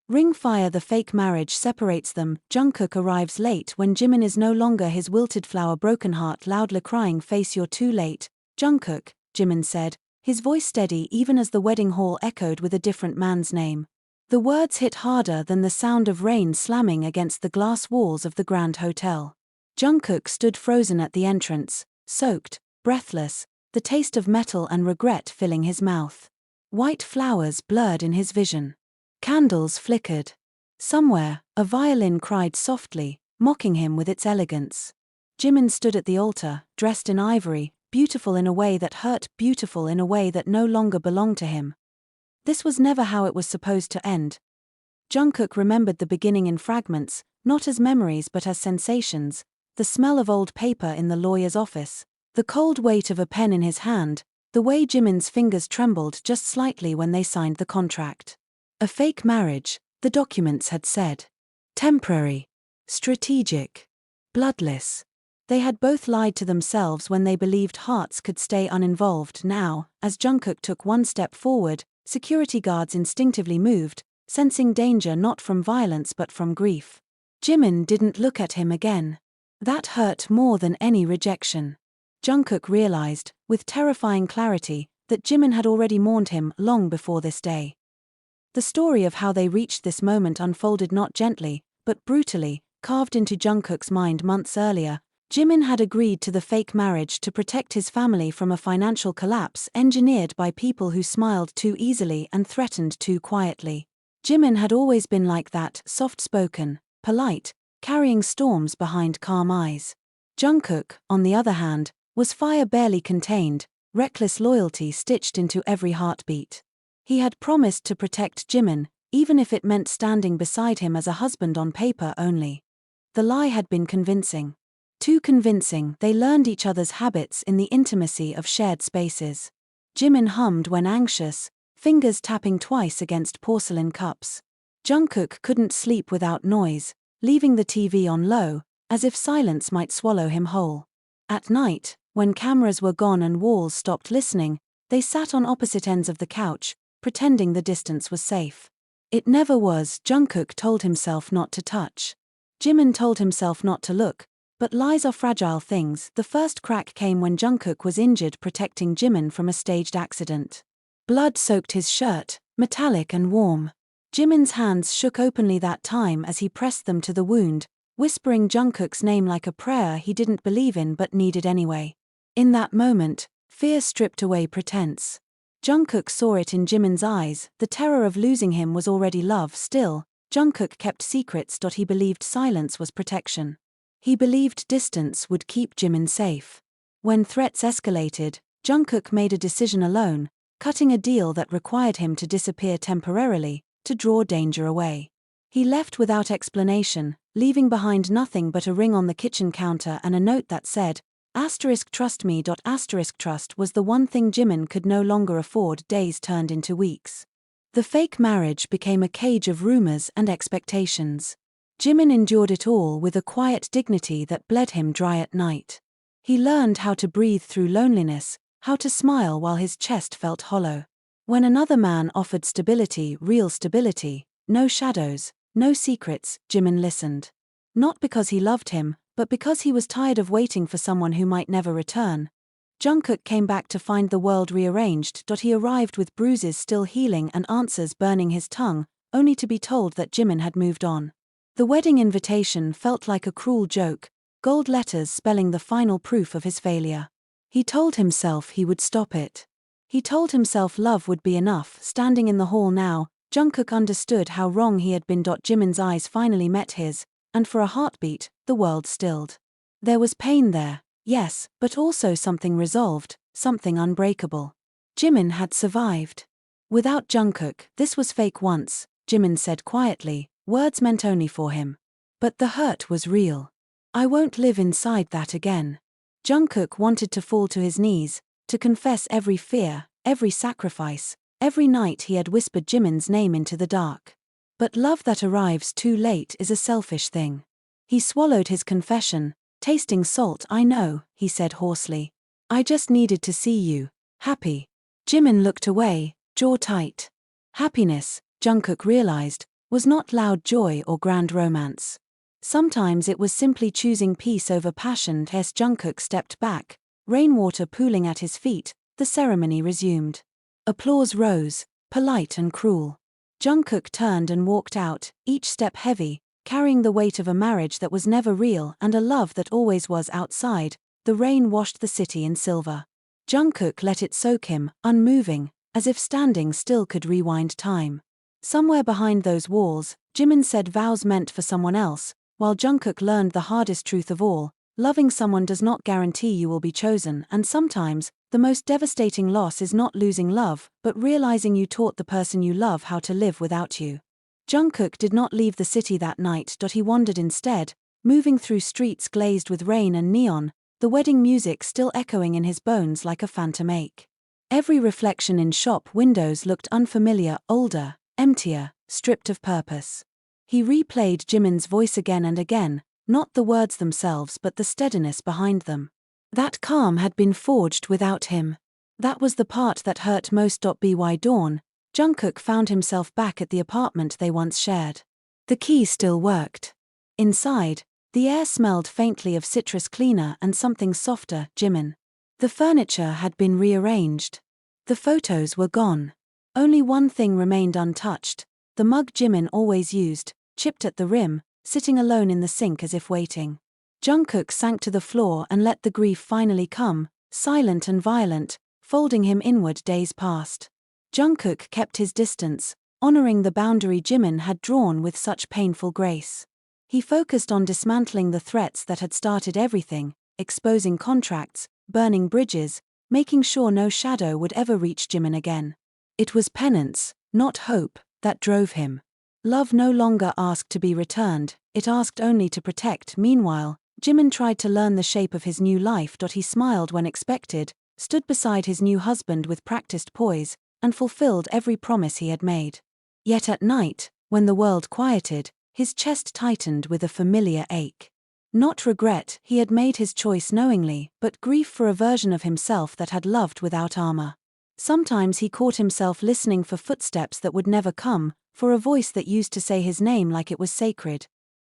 Ring fire, the fake marriage separates them. Jungkook arrives late when Jimin is no longer his wilted flower, broken heart loudly crying, face you're too late. Jungkook, Jimin said, his voice steady even as the wedding hall echoed with a different man's name. The words hit harder than the sound of rain slamming against the glass walls of the Grand Hotel. Jungkook stood frozen at the entrance, soaked, breathless, the taste of metal and regret filling his mouth. White flowers blurred in his vision. Candles flickered. Somewhere, a violin cried softly, mocking him with its elegance. Jimin stood at the altar, dressed in ivory, beautiful in a way that hurt, beautiful in a way that no longer belonged to him. This was never how it was supposed to end. Jungkook remembered the beginning in fragments, not as memories but as sensations, the smell of old paper in the lawyer's office, the cold weight of a pen in his hand, the way Jimin's fingers trembled just slightly when they signed the contract. A fake marriage, the documents had said. Temporary. Strategic. Bloodless. They had both lied to themselves when they believed hearts could stay uninvolved. Now, as Jungkook took one step forward, security guards instinctively moved, sensing danger not from violence but from grief. Jimin didn't look at him again. That hurt more than any rejection. Jungkook realized, with terrifying clarity, that Jimin had already mourned him long before this day. The story of how they reached this moment unfolded not gently, but brutally, carved into Jungkook's mind months earlier. Jimin had agreed to the fake marriage to protect his family from a financial collapse engineered by people who smiled too easily and threatened too quietly. Jimin had always been like that, soft-spoken, polite, carrying storms behind calm eyes. Jungkook, on the other hand, was fire barely contained, reckless loyalty stitched into every heartbeat. He had promised to protect Jimin, even if it meant standing beside him as a husband on paper only. The lie had been convincing. Too convincing. They learned each other's habits in the intimacy of shared spaces. Jimin hummed when anxious, fingers tapping twice against porcelain cups. Jungkook couldn't sleep without noise, leaving the TV on low, as if silence might swallow him whole. At night, when cameras were gone and walls stopped listening, they sat on opposite ends of the couch, pretending the distance was safe. It never was. Jungkook told himself not to touch. Jimin told himself not to look, but lies are fragile things. The first crack came when Jungkook was injured protecting Jimin from a staged accident. Blood soaked his shirt, metallic and warm. Jimin's hands shook openly that time as he pressed them to the wound, whispering Jungkook's name like a prayer he didn't believe in but needed anyway. In that moment, fear stripped away pretense. Jungkook saw it in Jimin's eyes. The terror of losing him was already love. Still, Jungkook kept secrets. He believed silence was protection. He believed distance would keep Jimin safe. When threats escalated, Jungkook made a decision alone, cutting a deal that required him to disappear temporarily, to draw danger away. He left without explanation, leaving behind nothing but a ring on the kitchen counter and a note that said, "Trust me." Trust was the one thing Jimin could no longer afford. Days turned into weeks. The fake marriage became a cage of rumors and expectations. Jimin endured it all with a quiet dignity that bled him dry at night. He learned how to breathe through loneliness, how to smile while his chest felt hollow. When another man offered stability, real stability, no shadows, no secrets, Jimin listened. Not because he loved him, but because he was tired of waiting for someone who might never return. Jungkook came back to find the world rearranged. He arrived with bruises still healing and answers burning his tongue, only to be told that Jimin had moved on. The wedding invitation felt like a cruel joke, gold letters spelling the final proof of his failure. He told himself he would stop it. He told himself love would be enough. Standing in the hall now, Jungkook understood how wrong he had been. Jimin's eyes finally met his, and for a heartbeat, the world stilled. There was pain there, yes, but also something resolved, something unbreakable. Jimin had survived. Without Jungkook, this was fake once, Jimin said quietly, words meant only for him. But the hurt was real. I won't live inside that again. Jungkook wanted to fall to his knees, to confess every fear, every sacrifice, every night he had whispered Jimin's name into the dark. But love that arrives too late is a selfish thing. He swallowed his confession, tasting salt. I know, he said hoarsely. I just needed to see you happy. Jimin looked away, jaw tight. Happiness, Jungkook realized, was not loud joy or grand romance. Sometimes it was simply choosing peace over passion. As Jungkook stepped back, rainwater pooling at his feet, the ceremony resumed. Applause rose, polite and cruel. Jungkook turned and walked out, each step heavy, carrying the weight of a marriage that was never real and a love that always was outside. The rain washed the city in silver. Jungkook let it soak him, unmoving, as if standing still could rewind time. Somewhere behind those walls, Jimin said vows meant for someone else, while Jungkook learned the hardest truth of all: loving someone does not guarantee you will be chosen, and sometimes, the most devastating loss is not losing love, but realizing you taught the person you love how to live without you. Jungkook did not leave the city that night. He wandered instead, moving through streets glazed with rain and neon, the wedding music still echoing in his bones like a phantom ache. Every reflection in shop windows looked unfamiliar, older, emptier, stripped of purpose. He replayed Jimin's voice again and again, not the words themselves but the steadiness behind them. That calm had been forged without him. That was the part that hurt most. By dawn, Jungkook found himself back at the apartment they once shared. The key still worked. Inside, the air smelled faintly of citrus cleaner and something softer, Jimin. The furniture had been rearranged. The photos were gone. Only one thing remained untouched: the mug Jimin always used, chipped at the rim, sitting alone in the sink as if waiting. Jungkook sank to the floor and let the grief finally come, silent and violent, folding him inward. Days passed. Jungkook kept his distance, honoring the boundary Jimin had drawn with such painful grace. He focused on dismantling the threats that had started everything, exposing contracts, burning bridges, making sure no shadow would ever reach Jimin again. It was penance, not hope, that drove him. Love no longer asked to be returned, it asked only to protect. Meanwhile, Jimin tried to learn the shape of his new life. He smiled when expected, stood beside his new husband with practiced poise, and fulfilled every promise he had made. Yet at night, when the world quieted, his chest tightened with a familiar ache. Not regret, he had made his choice knowingly, but grief for a version of himself that had loved without armor. Sometimes he caught himself listening for footsteps that would never come, for a voice that used to say his name like it was sacred.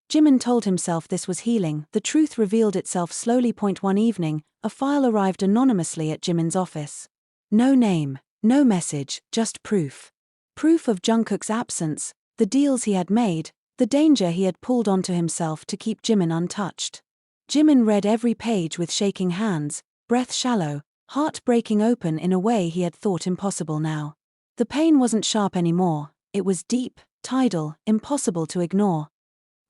Jimin told himself this was healing. The truth revealed itself slowly. One evening, a file arrived anonymously at Jimin's office. No name, no message, just proof. Proof of Jungkook's absence, the deals he had made, the danger he had pulled onto himself to keep Jimin untouched. Jimin read every page with shaking hands, breath shallow, heart breaking open in a way he had thought impossible now. The pain wasn't sharp anymore, it was deep, tidal, impossible to ignore.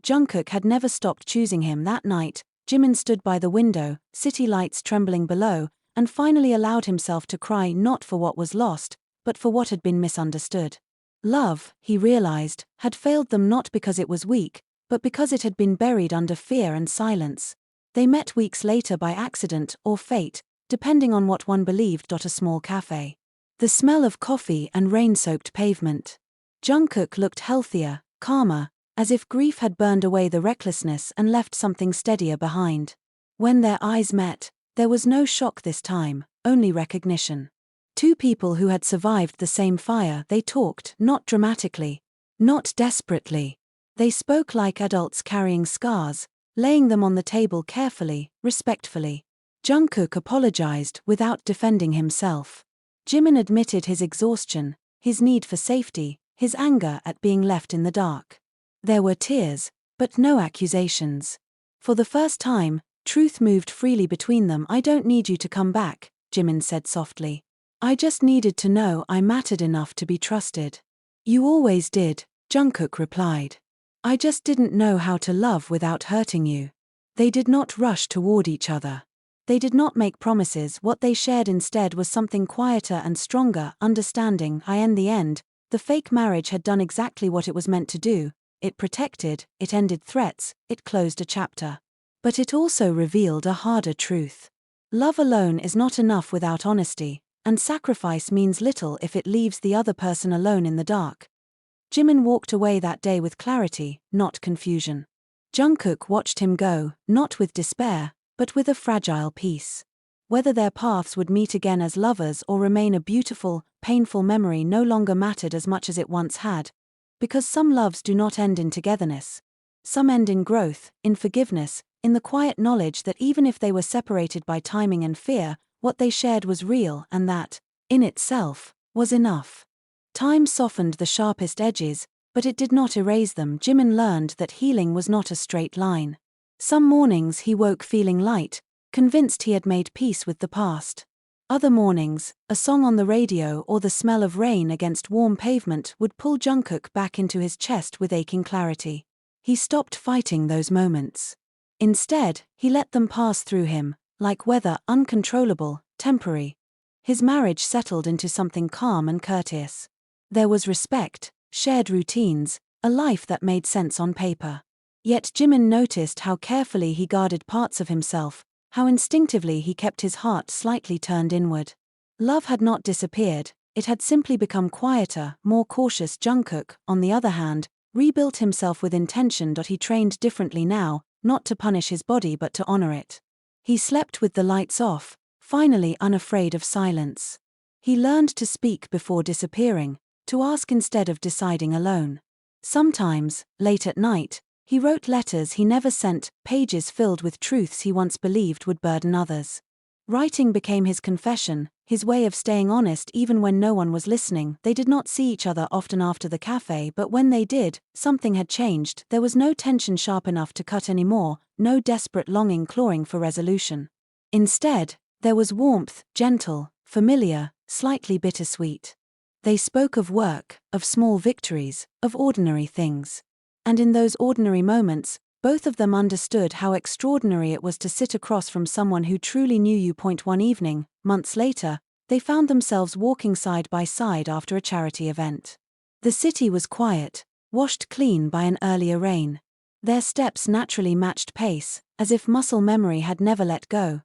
Jungkook had never stopped choosing him. That night, Jimin stood by the window, city lights trembling below, and finally allowed himself to cry, not for what was lost, but for what had been misunderstood. Love, he realized, had failed them not because it was weak, but because it had been buried under fear and silence. They met weeks later by accident or fate, depending on what one believed. A small cafe. The smell of coffee and rain-soaked pavement. Jungkook looked healthier, calmer, as if grief had burned away the recklessness and left something steadier behind. When their eyes met, there was no shock this time, only recognition. Two people who had survived the same fire. They talked, not dramatically, not desperately. They spoke like adults carrying scars, laying them on the table carefully, respectfully. Jungkook apologized without defending himself. Jimin admitted his exhaustion, his need for safety, his anger at being left in the dark. There were tears, but no accusations. For the first time, truth moved freely between them. I don't need you to come back, Jimin said softly. I just needed to know I mattered enough to be trusted. You always did, Jungkook replied. I just didn't know how to love without hurting you. They did not rush toward each other. They did not make promises. What they shared instead was something quieter and stronger, understanding. In the end, the fake marriage had done exactly what it was meant to do. It protected, it ended threats, it closed a chapter. But it also revealed a harder truth. Love alone is not enough without honesty, and sacrifice means little if it leaves the other person alone in the dark. Jimin walked away that day with clarity, not confusion. Jungkook watched him go, not with despair, but with a fragile peace. Whether their paths would meet again as lovers or remain a beautiful, painful memory no longer mattered as much as it once had. Because some loves do not end in togetherness. Some end in growth, in forgiveness, in the quiet knowledge that even if they were separated by timing and fear, what they shared was real and that, in itself, was enough. Time softened the sharpest edges, but it did not erase them. Jimin learned that healing was not a straight line. Some mornings he woke feeling light, convinced he had made peace with the past. Other mornings, a song on the radio or the smell of rain against warm pavement would pull Jungkook back into his chest with aching clarity. He stopped fighting those moments. Instead, he let them pass through him, like weather, uncontrollable, temporary. His marriage settled into something calm and courteous. There was respect, shared routines, a life that made sense on paper. Yet Jimin noticed how carefully he guarded parts of himself, how instinctively he kept his heart slightly turned inward. Love had not disappeared, it had simply become quieter, more cautious. Jungkook, on the other hand, rebuilt himself with intention. He trained differently now, not to punish his body but to honor it. He slept with the lights off, finally unafraid of silence. He learned to speak before disappearing, to ask instead of deciding alone. Sometimes, late at night, he wrote letters he never sent, pages filled with truths he once believed would burden others. Writing became his confession, his way of staying honest even when no one was listening. They did not see each other often after the cafe, but when they did, something had changed. There was no tension sharp enough to cut anymore, no desperate longing clawing for resolution. Instead, there was warmth, gentle, familiar, slightly bittersweet. They spoke of work, of small victories, of ordinary things. And in those ordinary moments, both of them understood how extraordinary it was to sit across from someone who truly knew you. One evening, months later, they found themselves walking side by side after a charity event. The city was quiet, washed clean by an earlier rain. Their steps naturally matched pace, as if muscle memory had never let go.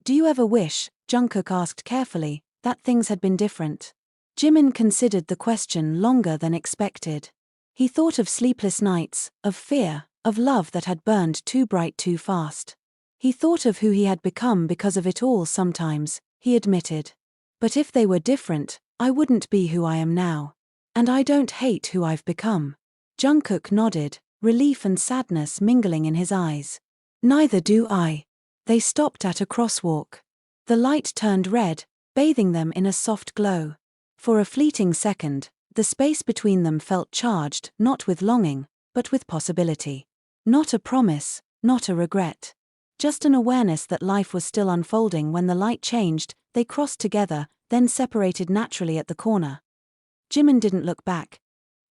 "Do you ever wish," Jungkook asked carefully, "that things had been different?" Jimin considered the question longer than expected. He thought of sleepless nights, of fear, of love that had burned too bright too fast. He thought of who he had become because of it all. Sometimes, he admitted. "But if they were different, I wouldn't be who I am now. And I don't hate who I've become." Jungkook nodded, relief and sadness mingling in his eyes. "Neither do I." They stopped at a crosswalk. The light turned red, bathing them in a soft glow. For a fleeting second, the space between them felt charged, not with longing, but with possibility. Not a promise, not a regret. Just an awareness that life was still unfolding. When the light changed, they crossed together, then separated naturally at the corner. Jimin didn't look back.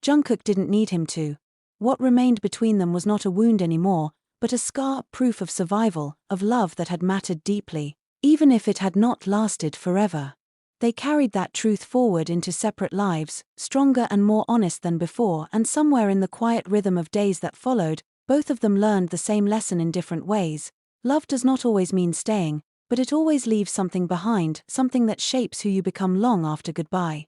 Jungkook didn't need him to. What remained between them was not a wound anymore, but a scar, proof of survival, of love that had mattered deeply, even if it had not lasted forever. They carried that truth forward into separate lives, stronger and more honest than before, and somewhere in the quiet rhythm of days that followed, both of them learned the same lesson in different ways. Love does not always mean staying, but it always leaves something behind, something that shapes who you become long after goodbye.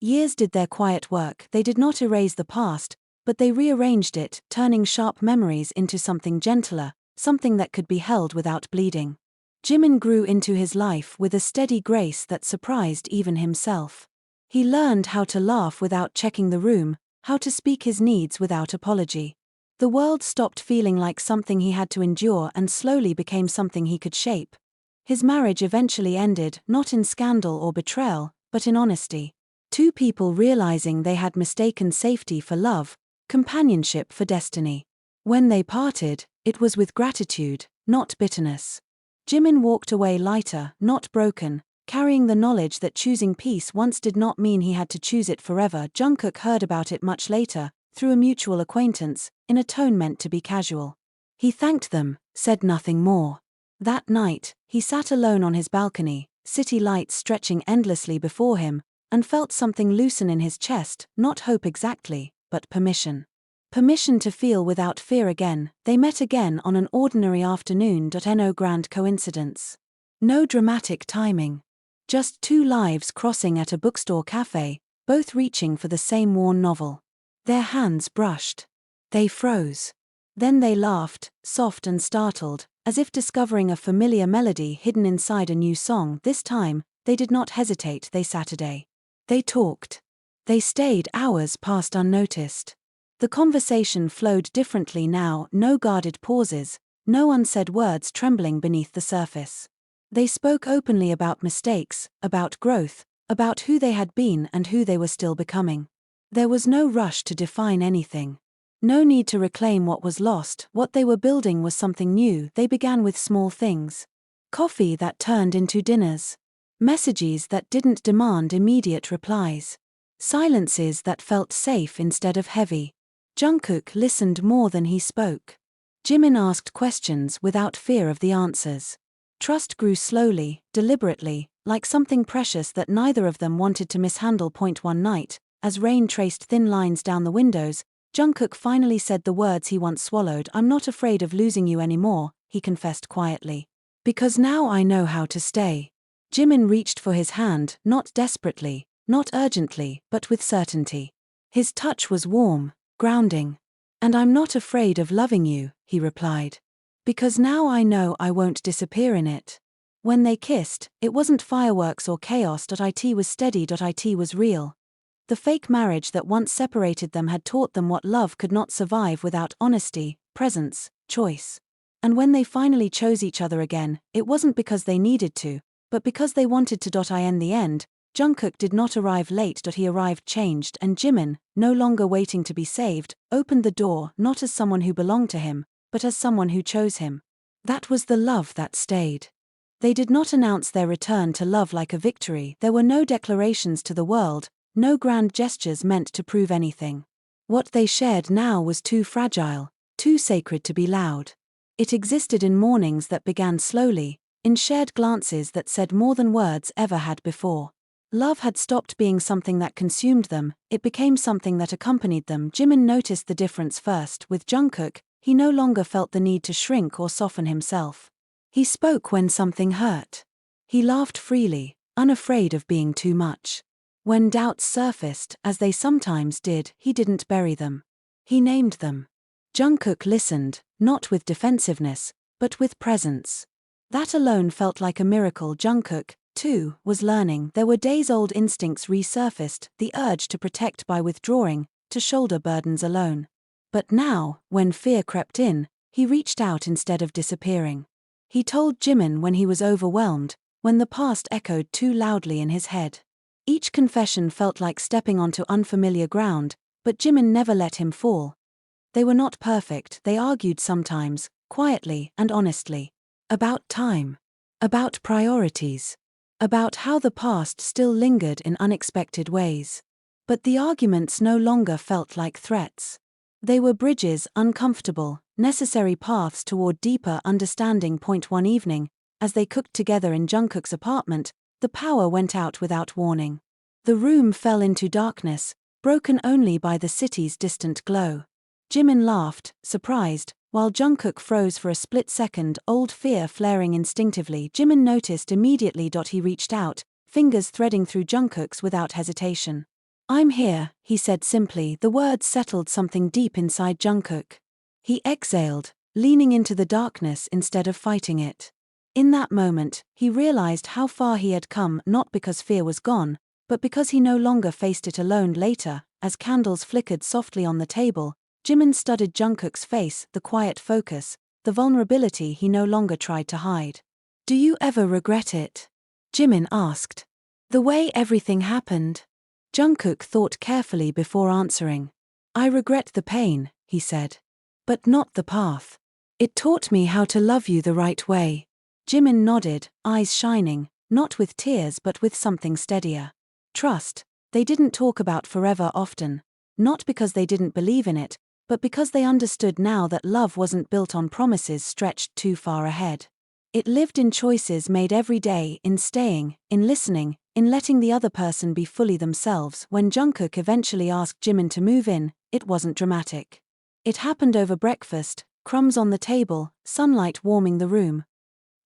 Years did their quiet work. They did not erase the past, but they rearranged it, turning sharp memories into something gentler, something that could be held without bleeding. Jimin grew into his life with a steady grace that surprised even himself. He learned how to laugh without checking the room, how to speak his needs without apology. The world stopped feeling like something he had to endure and slowly became something he could shape. His marriage eventually ended, not in scandal or betrayal, but in honesty. Two people realizing they had mistaken safety for love, companionship for destiny. When they parted, it was with gratitude, not bitterness. Jimin walked away lighter, not broken, carrying the knowledge that choosing peace once did not mean he had to choose it forever. Jungkook heard about it much later, through a mutual acquaintance, in a tone meant to be casual. He thanked them, said nothing more. That night, he sat alone on his balcony, city lights stretching endlessly before him, and felt something loosen in his chest, not hope exactly, but permission. Permission to feel without fear again. They met again on an ordinary afternoon. No grand coincidence. No dramatic timing. Just two lives crossing at a bookstore cafe, both reaching for the same worn novel. Their hands brushed. They froze. Then they laughed, soft and startled, as if discovering a familiar melody hidden inside a new song. This time, they did not hesitate. They talked. They stayed hours past unnoticed. The conversation flowed differently now, no guarded pauses, no unsaid words trembling beneath the surface. They spoke openly about mistakes, about growth, about who they had been and who they were still becoming. There was no rush to define anything. No need to reclaim what was lost. What they were building was something new. They began with small things. Coffee that turned into dinners. Messages that didn't demand immediate replies. Silences that felt safe instead of heavy. Jungkook listened more than he spoke. Jimin asked questions without fear of the answers. Trust grew slowly, deliberately, like something precious that neither of them wanted to mishandle. One night, as rain traced thin lines down the windows, Jungkook finally said the words he once swallowed. "I'm not afraid of losing you anymore," he confessed quietly. "Because now I know how to stay." Jimin reached for his hand, not desperately, not urgently, but with certainty. His touch was warm, grounding. "And I'm not afraid of loving you," he replied. "Because now I know I won't disappear in it." When they kissed, it wasn't fireworks or chaos. It was steady. It was real. The fake marriage that once separated them had taught them what love could not survive without honesty, presence, choice. And when they finally chose each other again, it wasn't because they needed to, but because they wanted to. In the end, Jungkook did not arrive late. He arrived changed, and Jimin, no longer waiting to be saved, opened the door not as someone who belonged to him, but as someone who chose him. That was the love that stayed. They did not announce their return to love like a victory. There were no declarations to the world, no grand gestures meant to prove anything. What they shared now was too fragile, too sacred to be loud. It existed in mornings that began slowly, in shared glances that said more than words ever had before. Love had stopped being something that consumed them, it became something that accompanied them. Jimin noticed the difference first. With Jungkook, he no longer felt the need to shrink or soften himself. He spoke when something hurt. He laughed freely, unafraid of being too much. When doubts surfaced, as they sometimes did, he didn't bury them. He named them. Jungkook listened, not with defensiveness, but with presence. That alone felt like a miracle. Jungkook, too, was learning. There were days-old instincts resurfaced, the urge to protect by withdrawing, to shoulder burdens alone. But now, when fear crept in, he reached out instead of disappearing. He told Jimin when he was overwhelmed, when the past echoed too loudly in his head. Each confession felt like stepping onto unfamiliar ground, but Jimin never let him fall. They were not perfect. They argued sometimes, quietly and honestly. About time. About priorities. About how the past still lingered in unexpected ways. But the arguments no longer felt like threats. They were bridges, uncomfortable, necessary paths toward deeper understanding. One evening, as they cooked together in Jungkook's apartment, the power went out without warning. The room fell into darkness, broken only by the city's distant glow. Jimin laughed, surprised, while Jungkook froze for a split second, old fear flaring instinctively. Jimin noticed immediately. He reached out, fingers threading through Jungkook's without hesitation. "I'm here," he said simply. The words settled something deep inside Jungkook. He exhaled, leaning into the darkness instead of fighting it. In that moment, he realized how far he had come, not because fear was gone, but because he no longer faced it alone. Later, as candles flickered softly on the table, Jimin studied Jungkook's face, the quiet focus, the vulnerability he no longer tried to hide. "Do you ever regret it?" Jimin asked. "The way everything happened?" Jungkook thought carefully before answering. "I regret the pain," he said. "But not the path. It taught me how to love you the right way." Jimin nodded, eyes shining, not with tears but with something steadier. Trust. They didn't talk about forever often. Not because they didn't believe in it, but because they understood now that love wasn't built on promises stretched too far ahead. It lived in choices made every day, in staying, in listening, in letting the other person be fully themselves. When Jungkook eventually asked Jimin to move in, it wasn't dramatic. It happened over breakfast, crumbs on the table, sunlight warming the room.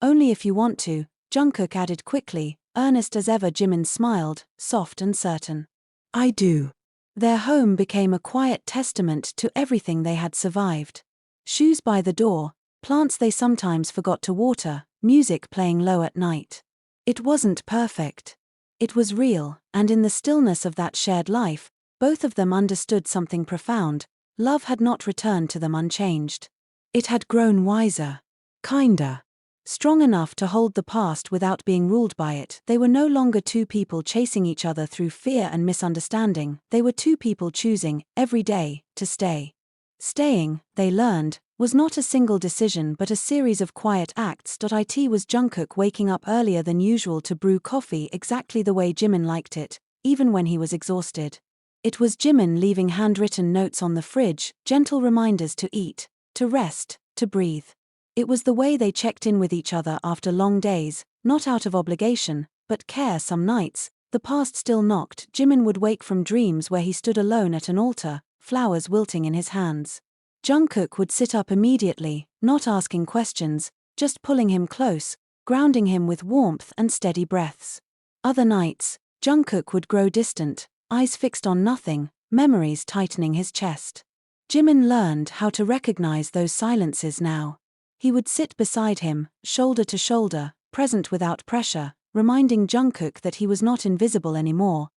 "Only if you want to," Jungkook added quickly, earnest as ever. Jimin smiled, soft and certain. "I do." Their home became a quiet testament to everything they had survived. Shoes by the door, plants they sometimes forgot to water, music playing low at night. It wasn't perfect. It was real, and in the stillness of that shared life, both of them understood something profound. love had not returned to them unchanged. It had grown wiser. Kinder. Strong enough to hold the past without being ruled by it. They were no longer two people chasing each other through fear and misunderstanding. They were two people choosing, every day, to stay. Staying, they learned, was not a single decision but a series of quiet acts. It was Jungkook waking up earlier than usual to brew coffee exactly the way Jimin liked it, even when he was exhausted. It was Jimin leaving handwritten notes on the fridge, gentle reminders to eat, to rest, to breathe. It was the way they checked in with each other after long days, not out of obligation, but care. Some nights, the past still knocked. Jimin would wake from dreams where he stood alone at an altar, flowers wilting in his hands. Jungkook would sit up immediately, not asking questions, just pulling him close, grounding him with warmth and steady breaths. Other nights, Jungkook would grow distant, eyes fixed on nothing, memories tightening his chest. Jimin learned how to recognize those silences now. He would sit beside him, shoulder to shoulder, present without pressure, reminding Jungkook that he was not invisible anymore.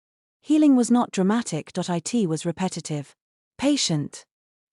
Healing was not dramatic. It was repetitive. Patient.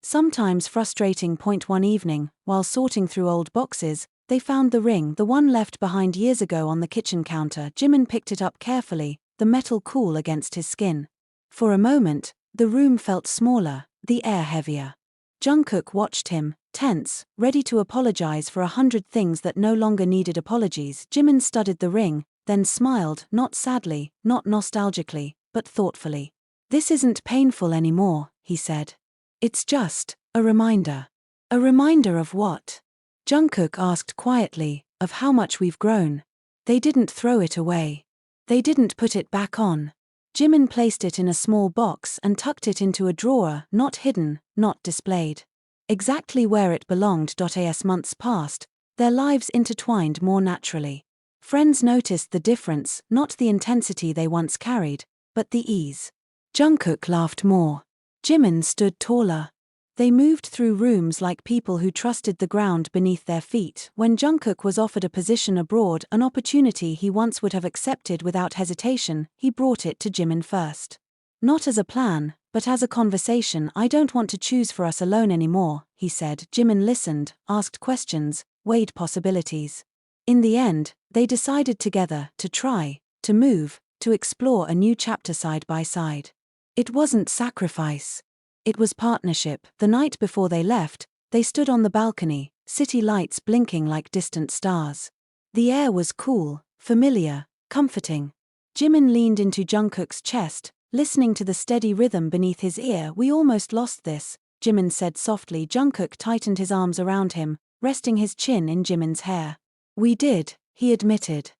Sometimes frustrating. One evening, while sorting through old boxes, they found the ring, the one left behind years ago on the kitchen counter. Jimin picked it up carefully, the metal cool against his skin. For a moment, the room felt smaller, the air heavier. Jungkook watched him, tense, ready to apologize for 100 things that no longer needed apologies. Jimin studied the ring, then smiled, not sadly, not nostalgically, but thoughtfully. "This isn't painful anymore," he said. "It's just a reminder." "A reminder of what?" Jungkook asked quietly. "Of how much we've grown." They didn't throw it away. They didn't put it back on. Jimin placed it in a small box and tucked it into a drawer, not hidden, not displayed. Exactly where it belonged. As months passed, their lives intertwined more naturally. Friends noticed the difference, not the intensity they once carried, but the ease. Jungkook laughed more. Jimin stood taller. They moved through rooms like people who trusted the ground beneath their feet. When Jungkook was offered a position abroad, an opportunity he once would have accepted without hesitation, he brought it to Jimin first. Not as a plan, but as a conversation. "I don't want to choose for us alone anymore," he said. Jimin listened, asked questions, weighed possibilities. In the end, they decided together to try, to move, to explore a new chapter side by side. It wasn't sacrifice. It was partnership. The night before they left, they stood on the balcony, city lights blinking like distant stars. The air was cool, familiar, comforting. Jimin leaned into Jungkook's chest, listening to the steady rhythm beneath his ear. "We almost lost this," Jimin said softly. Jungkook tightened his arms around him, resting his chin in Jimin's hair. "We did," he admitted.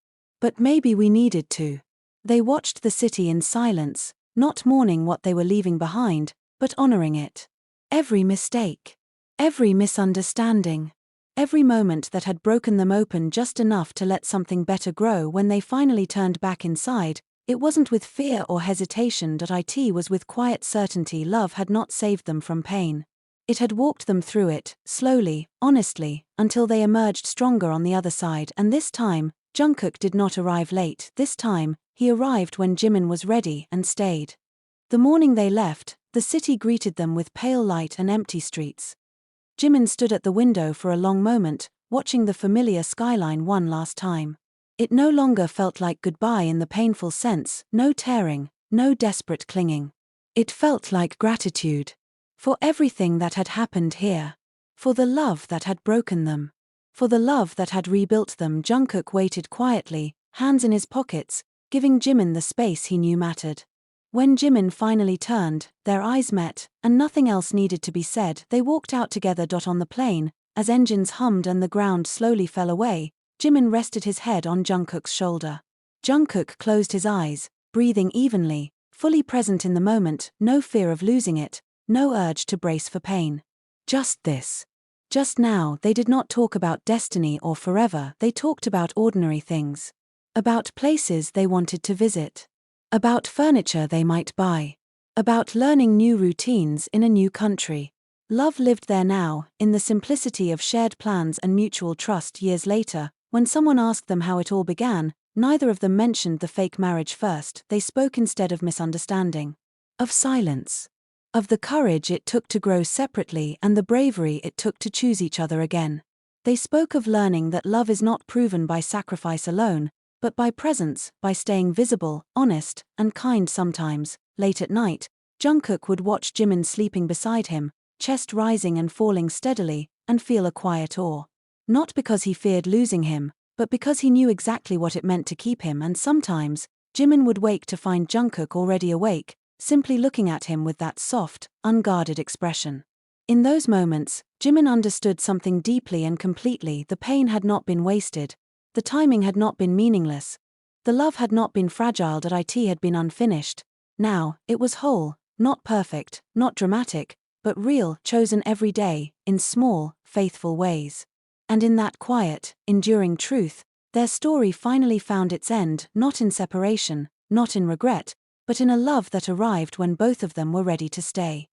"But maybe we needed to." They watched the city in silence, not mourning what they were leaving behind, but honoring it. Every mistake, every misunderstanding, every moment that had broken them open just enough to let something better grow. When they finally turned back inside, it wasn't with fear or hesitation. It was with quiet certainty. Love had not saved them from pain. It had walked them through it, slowly, honestly, until they emerged stronger on the other side. And this time, Jungkook did not arrive late. This time, he arrived when Jimin was ready and stayed. The morning they left, the city greeted them with pale light and empty streets. Jimin stood at the window for a long moment, watching the familiar skyline one last time. It no longer felt like goodbye in the painful sense, no tearing, no desperate clinging. It felt like gratitude. For everything that had happened here. For the love that had broken them. For the love that had rebuilt them. Jungkook waited quietly, hands in his pockets, giving Jimin the space he knew mattered. When Jimin finally turned, their eyes met, and nothing else needed to be said. They walked out together. On the plane, as engines hummed and the ground slowly fell away, Jimin rested his head on Jungkook's shoulder. Jungkook closed his eyes, breathing evenly, fully present in the moment, no fear of losing it, no urge to brace for pain. Just this. Just now. They did not talk about destiny or forever. They talked about ordinary things. About places they wanted to visit. About furniture they might buy. About learning new routines in a new country. Love lived there now, in the simplicity of shared plans and mutual trust. Years later, when someone asked them how it all began, neither of them mentioned the fake marriage first. They spoke instead of misunderstanding. Of silence. Of the courage it took to grow separately and the bravery it took to choose each other again. They spoke of learning that love is not proven by sacrifice alone, but by presence, by staying visible, honest, and kind sometimes. Late at night, Jungkook would watch Jimin sleeping beside him, chest rising and falling steadily, and feel a quiet awe. Not because he feared losing him, but because he knew exactly what it meant to keep him, and sometimes, Jimin would wake to find Jungkook already awake, simply looking at him with that soft, unguarded expression. In those moments, Jimin understood something deeply and completely. The pain had not been wasted, the timing had not been meaningless, the love had not been fragile, that it had been unfinished. Now, it was whole, not perfect, not dramatic, but real, chosen every day, in small, faithful ways. And in that quiet, enduring truth, their story finally found its end, not in separation, not in regret, but in a love that arrived when both of them were ready to stay.